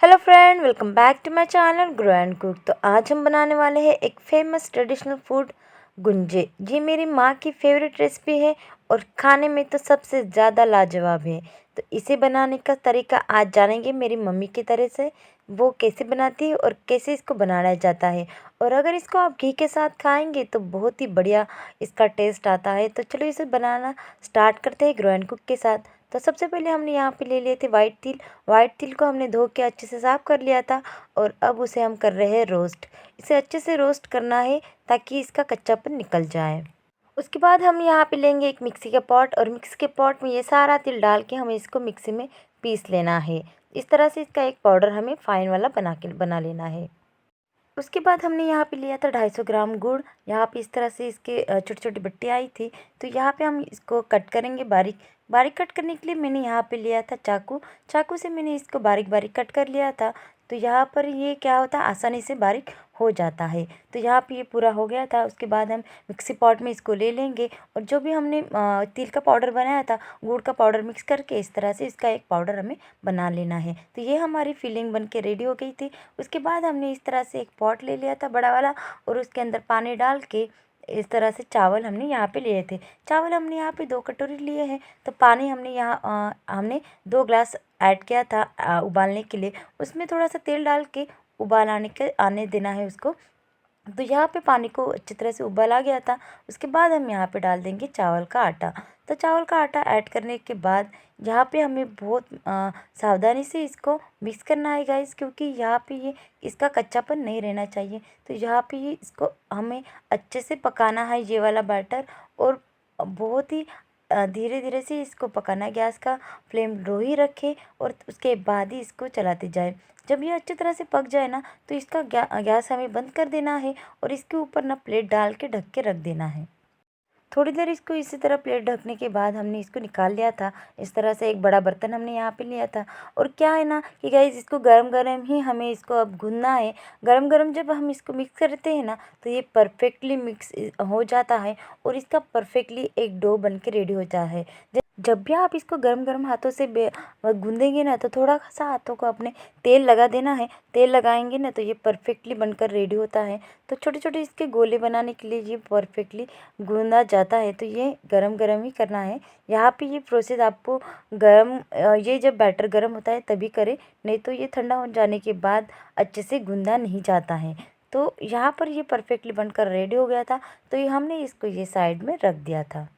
Hello friend, welcome back to my channel grow and cook. तो आज हम बनाने वाले हैं एक फेमस ट्रेडिशनल फूड गुंजे। ये मेरी माँ की फेवरेट रेसिपी है और खाने में तो सबसे ज़्यादा लाजवाब है। तो इसे बनाने का तरीका आज जानेंगे मेरी मम्मी की तरह से, वो कैसे बनाती है और कैसे इसको बनाया जाता है। और अगर इसको आप घी के साथ खाएंगे तो बहुत ही बढ़िया इसका टेस्ट आता है। तो चलो इसे बनाना स्टार्ट करते हैं ग्रो एंड कुक के साथ। तो सबसे पहले हमने यहाँ पे ले लिए थे वाइट तिल। वाइट तिल को हमने धो के अच्छे से साफ़ कर लिया था और अब उसे हम कर रहे हैं रोस्ट। इसे अच्छे से रोस्ट करना है ताकि इसका कच्चापन निकल जाए। उसके बाद हम यहाँ पे लेंगे एक मिक्सी का पॉट और मिक्सी के पॉट में ये सारा तिल डाल के हमें इसको मिक्सी में पीस लेना है। इस तरह से इसका एक पाउडर हमें फाइन वाला बना लेना है। उसके बाद हमने यहाँ पे लिया था 250 ग्राम गुड़। यहाँ पे इस तरह से इसके छोटी छोटी बट्टी आई थी। तो यहाँ पे हम इसको कट करेंगे बारीक। बारीक कट करने के लिए मैंने यहाँ पे लिया था चाकू। चाकू से मैंने इसको बारीक बारीक कट कर लिया था। तो यहाँ पर ये क्या होता है, आसानी से बारीक हो जाता है। तो यहाँ पे ये पूरा हो गया था। उसके बाद हम मिक्सी पॉट में इसको ले लेंगे और जो भी हमने तिल का पाउडर बनाया था, गुड़ का पाउडर मिक्स करके इस तरह से इसका एक पाउडर हमें बना लेना है। तो ये हमारी फिलिंग बन के रेडी हो गई थी। उसके बाद हमने इस तरह से एक पॉट ले लिया था बड़ा वाला और उसके अंदर पानी डाल के इस तरह से चावल हमने यहाँ पे लिए थे। चावल हमने यहाँ पे 2 कटोरी लिए हैं। तो पानी हमने हमने 2 ग्लास ऐड किया था उबालने के लिए। उसमें थोड़ा सा तेल डाल के उबाल आने देना है उसको। तो यहाँ पे पानी को अच्छी तरह से उबाल आ गया था। उसके बाद हम यहाँ पे डाल देंगे चावल का आटा। तो चावल का आटा ऐड करने के बाद यहाँ पे हमें बहुत सावधानी से इसको मिक्स करना है गाइस, क्योंकि यहाँ पे ये इसका कच्चापन नहीं रहना चाहिए। तो यहाँ पे ये इसको हमें अच्छे से पकाना है ये वाला बैटर। और बहुत ही धीरे धीरे से इसको पकाना है। गैस का फ्लेम लो ही रखें और उसके बाद ही इसको चलाते जाएं। जब ये अच्छी तरह से पक जाए ना तो इसका गैस हमें बंद कर देना है और इसके ऊपर ना प्लेट डाल के ढक के रख देना है। थोड़ी देर इसको इसी तरह प्लेट ढकने के बाद हमने इसको निकाल लिया था। इस तरह से एक बड़ा बर्तन हमने यहाँ पे लिया था। और क्या है ना कि गाइस, इसको गरम गरम ही हमें इसको अब गूंदना है। गरम गरम जब हम इसको मिक्स करते हैं ना तो ये परफेक्टली मिक्स हो जाता है और इसका परफेक्टली एक डो बन के रेडी हो जाता है। जब भी आप इसको गरम गरम हाथों से गूंदेंगे ना तो थोड़ा सा हाथों को अपने तेल लगा देना है। तेल लगाएंगे ना तो ये परफेक्टली बनकर रेडी होता है। तो छोटे छोटे इसके गोले बनाने के लिए ये परफेक्टली गूंदा जाता है। तो ये गरम गरम ही करना है। यहाँ पे ये प्रोसेस आपको ये जब बैटर गरम होता है तभी करें, नहीं तो ये ठंडा हो जाने के बाद अच्छे से गूंदा नहीं जाता है। तो यहाँ पर ये परफेक्टली बनकर रेडी हो गया था। तो ये हमने इसको ये साइड में रख दिया था।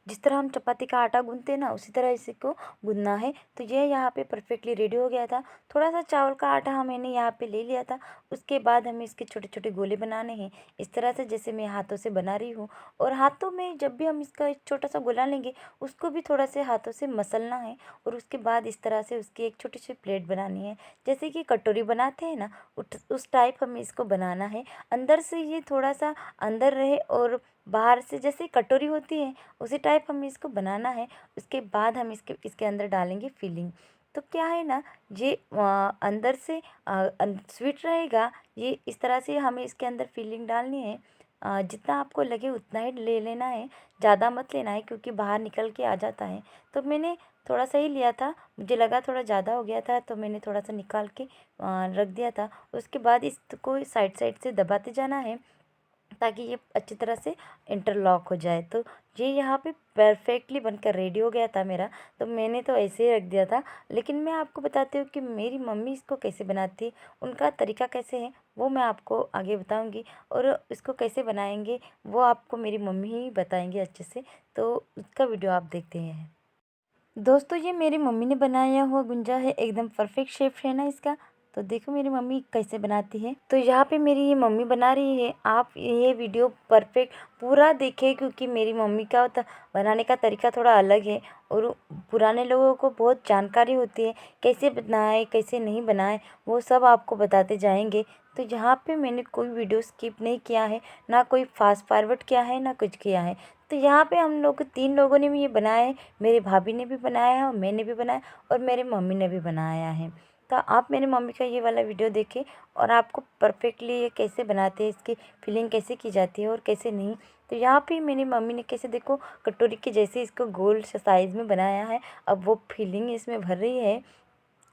जिस तरह हम चपाती का आटा गूंथते हैं ना उसी तरह इसी को गूंदना है। तो ये यहाँ पे परफेक्टली रेडी हो गया था। थोड़ा सा चावल का आटा मैंने यहाँ पे ले लिया था। उसके बाद हमें इसके छोटे छोटे गोले बनाने हैं इस तरह से, जैसे मैं हाथों से बना रही हूँ। और हाथों में जब भी हम इसका एक छोटा सा गोला लेंगे उसको भी थोड़ा से हाथों से मसलना है और उसके बाद इस तरह से उसकी एक छोटी सी प्लेट बनानी है। जैसे कि कटोरी बनाते हैं ना उस टाइप हमें इसको बनाना है। अंदर से ये थोड़ा सा अंदर रहे और बाहर से जैसे कटोरी होती है उसी टाइप हमें इसको बनाना है। उसके बाद हम इसके अंदर डालेंगे फिलिंग। तो क्या है ना, ये अंदर से स्वीट रहेगा। ये इस तरह से हमें इसके अंदर फिलिंग डालनी है। जितना आपको लगे उतना ही ले लेना है, ज़्यादा मत लेना है क्योंकि बाहर निकल के आ जाता है। तो मैंने थोड़ा सा ही लिया था, मुझे लगा थोड़ा ज़्यादा हो गया था तो मैंने थोड़ा सा निकाल के रख दिया था। उसके बाद इसको साइड साइड से दबाते जाना है ताकि ये अच्छी तरह से इंटरलॉक हो जाए। तो ये यहाँ पे परफेक्टली बनकर रेडी हो गया था मेरा। तो मैंने तो ऐसे ही रख दिया था, लेकिन मैं आपको बताती हूँ कि मेरी मम्मी इसको कैसे बनाती है, उनका तरीका कैसे है वो मैं आपको आगे बताऊँगी। और इसको कैसे बनाएंगे वो आपको मेरी मम्मी ही बताएंगे अच्छे से। तो उसका वीडियो आप देखते हैं। दोस्तों, ये मेरी मम्मी ने बनाया हुआ गुंजा है, एकदम परफेक्ट शेप है ना इसका। तो देखो मेरी मम्मी कैसे बनाती है। तो यहाँ पे मेरी ये मम्मी बना रही है। आप ये वीडियो परफेक्ट पूरा देखें क्योंकि मेरी मम्मी का बनाने का तरीका थोड़ा अलग है और पुराने लोगों को बहुत जानकारी होती है कैसे बनाए कैसे नहीं बनाए, वो सब आपको बताते जाएंगे। तो यहाँ पे मैंने कोई वीडियो स्किप नहीं किया है, ना कोई फास्ट फॉरवर्ड किया है, ना कुछ किया है। तो यहाँ पे हम लोग 3 लोगों ने भी ये बनाया है। मेरी भाभी ने भी बनाया है और मैंने भी बनाया और मेरी मम्मी ने भी बनाया है। तो आप मेरी मम्मी का ये वाला वीडियो देखें और आपको परफेक्टली ये कैसे बनाते हैं, इसकी फिलिंग कैसे की जाती है और कैसे नहीं। तो यहाँ पे मेरी मम्मी ने कैसे देखो कटोरी के जैसे इसको गोल साइज़ में बनाया है। अब वो फिलिंग इसमें भर रही है।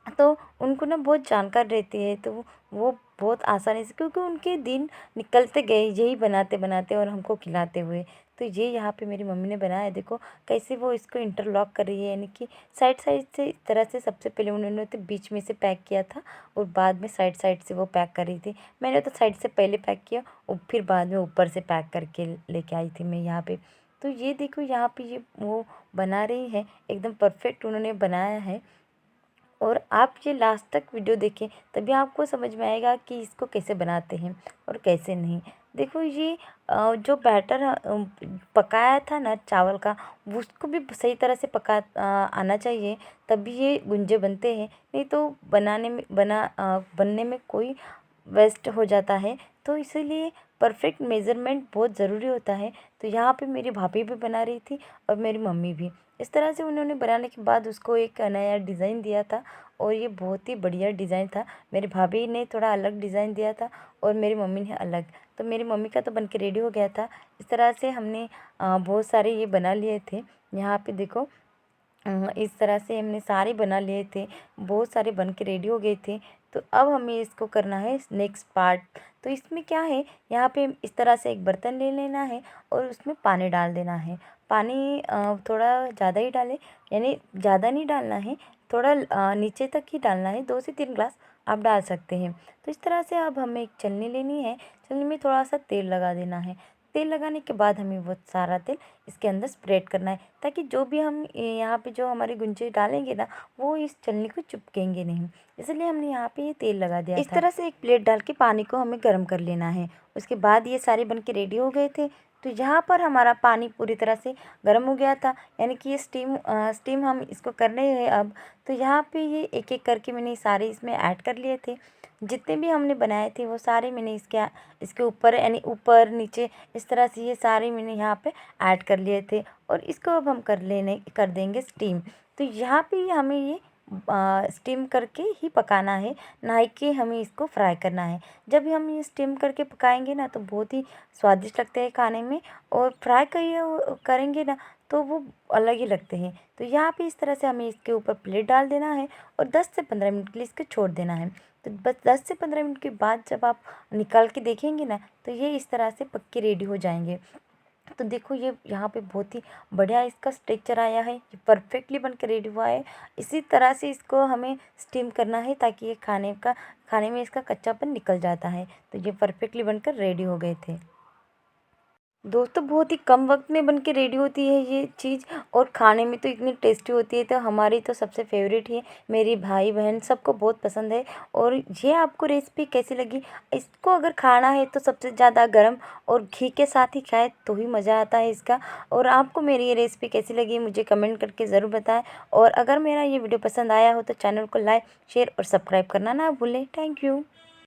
तो उनको ना बहुत जानकार रहती है, तो वो बहुत आसानी से, क्योंकि उनके दिन निकलते गए यही बनाते बनाते और हमको खिलाते हुए। तो ये यहाँ पे मेरी मम्मी ने बनाया है, देखो कैसे वो इसको इंटरलॉक कर रही है, यानी कि साइड साइड से इस तरह से। सबसे पहले उन्होंने तो बीच में से पैक किया था और बाद में साइड साइड से वो पैक कर रही थी। मैंने तो साइड से पहले पैक किया और फिर बाद में ऊपर से पैक करके लेके आई थी मैं यहाँ पे। तो ये देखो यहाँ पे ये वो बना रही है, एकदम परफेक्ट उन्होंने बनाया है। और आप ये लास्ट तक वीडियो देखें, तभी आपको समझ में आएगा कि इसको कैसे बनाते हैं और कैसे नहीं। देखो ये जो बैटर पकाया था ना चावल का, वो उसको भी सही तरह से आना चाहिए, तभी ये गुंजे बनते हैं। नहीं तो बनने में कोई वेस्ट हो जाता है। तो इसीलिए परफेक्ट मेज़रमेंट बहुत ज़रूरी होता है। तो यहाँ पे मेरी भाभी भी बना रही थी और मेरी मम्मी भी। इस तरह से उन्होंने बनाने के बाद उसको एक नया डिज़ाइन दिया था और ये बहुत ही बढ़िया डिज़ाइन था। मेरी भाभी ने थोड़ा अलग डिज़ाइन दिया था और मेरी मम्मी ने अलग। तो मेरी मम्मी का तो बन के रेडी हो गया था। इस तरह से हमने बहुत सारे ये बना लिए थे। यहाँ पे देखो इस तरह से हमने सारे बना लिए थे, बहुत सारे बन के रेडी हो गए थे। तो अब हमें इसको करना है नेक्स्ट पार्ट। तो इसमें क्या है, यहाँ पे इस तरह से एक बर्तन ले लेना है और उसमें पानी डाल देना है। पानी थोड़ा ज़्यादा ही डालें, यानी ज़्यादा नहीं डालना है, थोड़ा नीचे तक ही डालना है, 2 से 3 ग्लास आप डाल सकते हैं। तो इस तरह से अब हमें एक छलनी लेनी है, छलनी में थोड़ा सा तेल लगा देना है। तेल लगाने के बाद हमें वो सारा तेल इसके अंदर स्प्रेड करना है, ताकि जो भी हम यहाँ पे जो हमारे गुंजे डालेंगे ना, वो इस छलनी को चिपकेंगे नहीं। इसलिए हमने यहाँ पे ये तेल लगा दिया था। इस तरह से एक प्लेट डाल के पानी को हमें गर्म कर लेना है। उसके बाद ये सारे बन के रेडी हो गए थे। तो यहाँ पर हमारा पानी पूरी तरह से गर्म हो गया था, यानी कि ये स्टीम हम इसको कर रहे हैं अब। तो यहाँ पे ये एक एक करके मैंने सारे इसमें ऐड कर लिए थे। जितने भी हमने बनाए थे वो सारे मैंने इसके ऊपर, यानी ऊपर नीचे इस तरह से ये सारे मैंने यहाँ पे ऐड कर लिए थे। और इसको अब हम कर देंगे स्टीम। तो यहाँ पे हमें ये स्टीम करके ही पकाना है, ना ही कि हमें इसको फ्राई करना है। जब भी हम ये स्टीम करके पकाएंगे ना, तो बहुत ही स्वादिष्ट लगते हैं खाने में। और फ्राई करेंगे ना, तो वो अलग ही लगते हैं। तो यहाँ पे इस तरह से हमें इसके ऊपर प्लेट डाल देना है और 10 से 15 मिनट के लिए इसको छोड़ देना है। तो बस 10 से 15 मिनट के बाद जब आप निकाल के देखेंगे ना, तो ये इस तरह से पक के रेडी हो जाएंगे। तो देखो ये यहाँ पे बहुत ही बढ़िया इसका स्ट्रक्चर आया है, ये परफेक्टली बन के रेडी हुआ है। इसी तरह से इसको हमें स्टीम करना है, ताकि ये खाने में इसका कच्चापन निकल जाता है। तो ये परफेक्टली बनकर रेडी हो गए थे। दोस्तों बहुत ही कम वक्त में बन के रेडी होती है ये चीज़, और खाने में तो इतनी टेस्टी होती है। तो हमारी तो सबसे फेवरेट है, मेरी भाई बहन सबको बहुत पसंद है। और ये आपको रेसिपी कैसी लगी? इसको अगर खाना है तो सबसे ज़्यादा गरम और घी के साथ ही खाए तो ही मज़ा आता है इसका। और आपको मेरी ये रेसिपी कैसी लगी मुझे कमेंट करके ज़रूर बताएं। और अगर मेरा ये वीडियो पसंद आया हो तो चैनल को लाइक शेयर और सब्सक्राइब करना ना भूलें। Thank you.